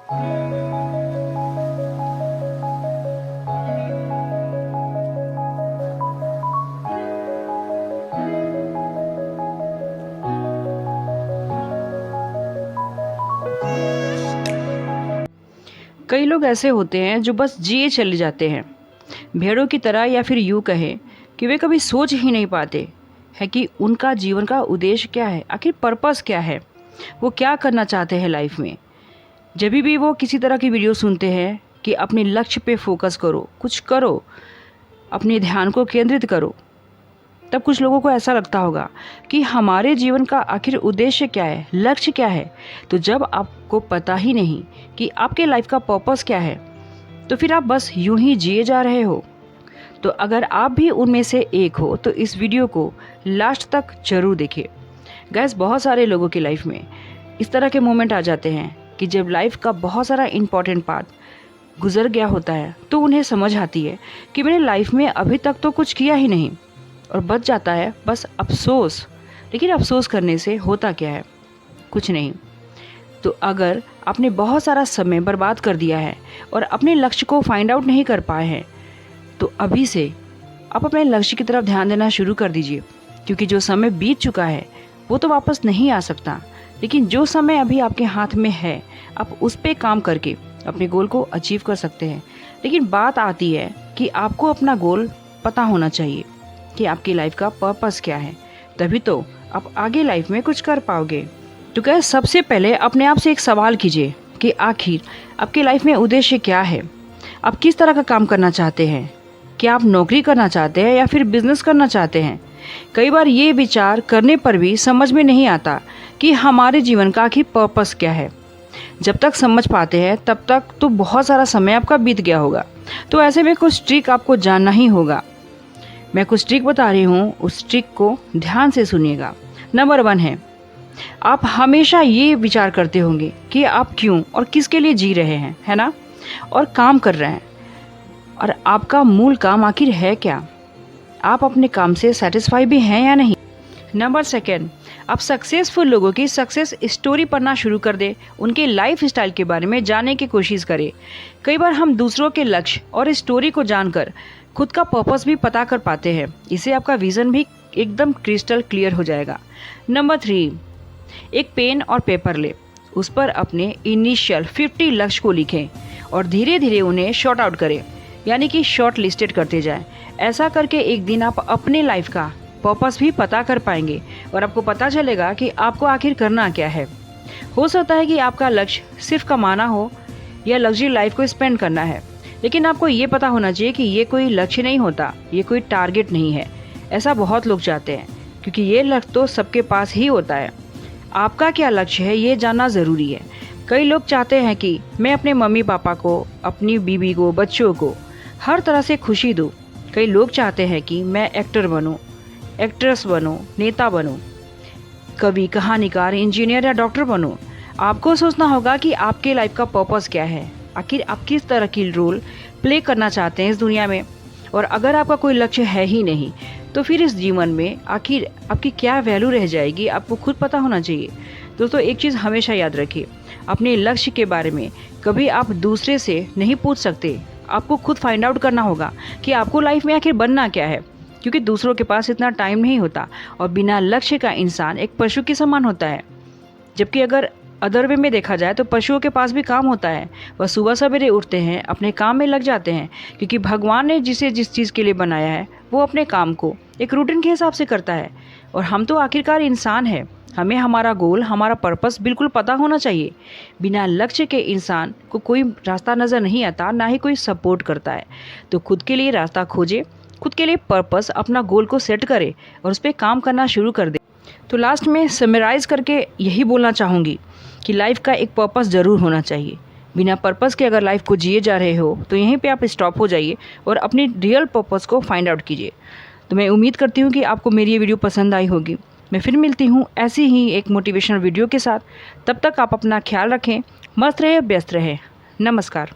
कई लोग ऐसे होते हैं जो बस जिए चले जाते हैं भेड़ों की तरह, या फिर यूँ कहें कि वे कभी सोच ही नहीं पाते है कि उनका जीवन का उद्देश्य क्या है, आखिर पर्पस क्या है, वो क्या करना चाहते हैं लाइफ में। जब भी वो किसी तरह की वीडियो सुनते हैं कि अपने लक्ष्य पे फोकस करो, कुछ करो, अपने ध्यान को केंद्रित करो, तब कुछ लोगों को ऐसा लगता होगा कि हमारे जीवन का आखिर उद्देश्य क्या है, लक्ष्य क्या है। तो जब आपको पता ही नहीं कि आपके लाइफ का पर्पस क्या है, तो फिर आप बस यूं ही जिए जा रहे हो। तो अगर आप भी उनमें से एक हो तो इस वीडियो को लास्ट तक जरूर देखिए। गैस, बहुत सारे लोगों की लाइफ में इस तरह के मोमेंट आ जाते हैं कि जब लाइफ का बहुत सारा इम्पॉर्टेंट पार्ट गुजर गया होता है तो उन्हें समझ आती है कि मैंने लाइफ में अभी तक तो कुछ किया ही नहीं, और बच जाता है बस अफसोस। लेकिन अफसोस करने से होता क्या है? कुछ नहीं। तो अगर आपने बहुत सारा समय बर्बाद कर दिया है और अपने लक्ष्य को फाइंड आउट नहीं कर पाए हैं, तो अभी से आप अपने लक्ष्य की तरफ ध्यान देना शुरू कर दीजिए, क्योंकि जो समय बीत चुका है वो तो वापस नहीं आ सकता। लेकिन जो समय अभी आपके हाथ में है, आप उस पर काम करके अपने गोल को अचीव कर सकते हैं। लेकिन बात आती है कि आपको अपना गोल पता होना चाहिए कि आपकी लाइफ का पर्पस क्या है, तभी तो आप आगे लाइफ में कुछ कर पाओगे। तो क्या, सबसे पहले अपने आप से एक सवाल कीजिए कि आखिर आपकी लाइफ में उद्देश्य क्या है। आप किस तरह का काम करना चाहते हैं? क्या आप नौकरी करना चाहते हैं या फिर बिजनेस करना चाहते हैं? कई बार ये विचार करने पर भी समझ में नहीं आता कि हमारे जीवन का आखिर पर्पस क्या है। जब तक समझ पाते हैं तब तक तो बहुत सारा समय आपका बीत गया होगा। तो ऐसे में कुछ ट्रिक आपको जानना ही होगा। मैं कुछ ट्रिक बता रही हूँ, उस ट्रिक को ध्यान से सुनिएगा। नंबर 1 है, आप हमेशा ये विचार करते होंगे कि आप क्यों और किसके लिए जी रहे हैं, है ना, और काम कर रहे हैं, और आपका मूल काम आखिर है क्या। आप अपने काम से सेटिस्फाई भी हैं या नहीं। नंबर 2, आप सक्सेसफुल लोगों की सक्सेस स्टोरी पढ़ना शुरू कर दें, उनके लाइफ स्टाइल के बारे में जानने की कोशिश करें। कई बार हम दूसरों के लक्ष्य और स्टोरी को जानकर खुद का पर्पस भी पता कर पाते हैं। इससे आपका विजन भी एकदम क्रिस्टल क्लियर हो जाएगा। नंबर 3, एक पेन और पेपर ले, उस पर अपने इनिशियल 50 लक्ष्य को लिखें और धीरे धीरे उन्हें शॉर्ट आउट करें, यानी कि शॉर्ट लिस्टेड करते जाएं। ऐसा करके एक दिन आप अपने लाइफ का पर्पस भी पता कर पाएंगे और आपको पता चलेगा कि आपको आखिर करना क्या है। हो सकता है कि आपका लक्ष्य सिर्फ कमाना हो या लग्जरी लाइफ को स्पेंड करना है, लेकिन आपको ये पता होना चाहिए कि ये कोई लक्ष्य नहीं होता, ये कोई टारगेट नहीं है। ऐसा बहुत लोग चाहते हैं, क्योंकि ये लक्ष्य तो सबके पास ही होता है। आपका क्या लक्ष्य है ये जानना ज़रूरी है। कई लोग चाहते हैं कि मैं अपने मम्मी पापा को, अपनी बीवी को, बच्चों को हर तरह से खुशी दूँ। कई लोग चाहते हैं कि मैं एक्टर बनूँ, एक्ट्रेस बनूँ, नेता बनूँ, कवि, कहानीकार, इंजीनियर या डॉक्टर बनूँ। आपको सोचना होगा कि आपके लाइफ का पर्पस क्या है, आखिर आप किस तरह की रोल प्ले करना चाहते हैं इस दुनिया में। और अगर आपका कोई लक्ष्य है ही नहीं, तो फिर इस जीवन में आखिर आपकी क्या वैल्यू रह जाएगी, आपको खुद पता होना चाहिए। दोस्तों, एक चीज़ हमेशा याद रखिए, अपने लक्ष्य के बारे में कभी आप दूसरे से नहीं पूछ सकते। आपको खुद फाइंड आउट करना होगा कि आपको लाइफ में आखिर बनना क्या है, क्योंकि दूसरों के पास इतना टाइम नहीं होता और बिना लक्ष्य का इंसान एक पशु के समान होता है। जबकि अगर अदर वे में देखा जाए तो पशुओं के पास भी काम होता है। वह सुबह सवेरे उठते हैं, अपने काम में लग जाते हैं, क्योंकि भगवान ने जिसे जिस चीज़ के लिए बनाया है वो अपने काम को एक रूटीन के हिसाब से करता है। और हम तो आखिरकार इंसान हैं, हमें हमारा गोल, हमारा पर्पस बिल्कुल पता होना चाहिए। बिना लक्ष्य के इंसान को कोई रास्ता नज़र नहीं आता, ना ही कोई सपोर्ट करता है। तो खुद के लिए रास्ता खोजे, खुद के लिए पर्पस, अपना गोल को सेट करे और उस पर काम करना शुरू कर दे। तो लास्ट में समराइज करके यही बोलना चाहूँगी कि लाइफ का एक पर्पस ज़रूर होना चाहिए। बिना पर्पस के अगर लाइफ को जिए जा रहे हो तो यहीं पे आप स्टॉप हो जाइए और अपनी रियल पर्पस को फाइंड आउट कीजिए। तो मैं उम्मीद करती हूँ कि आपको मेरी ये वीडियो पसंद आई होगी। मैं फिर मिलती हूँ ऐसी ही एक मोटिवेशनल वीडियो के साथ। तब तक आप अपना ख्याल रखें, मस्त रहे, व्यस्त रहे। नमस्कार।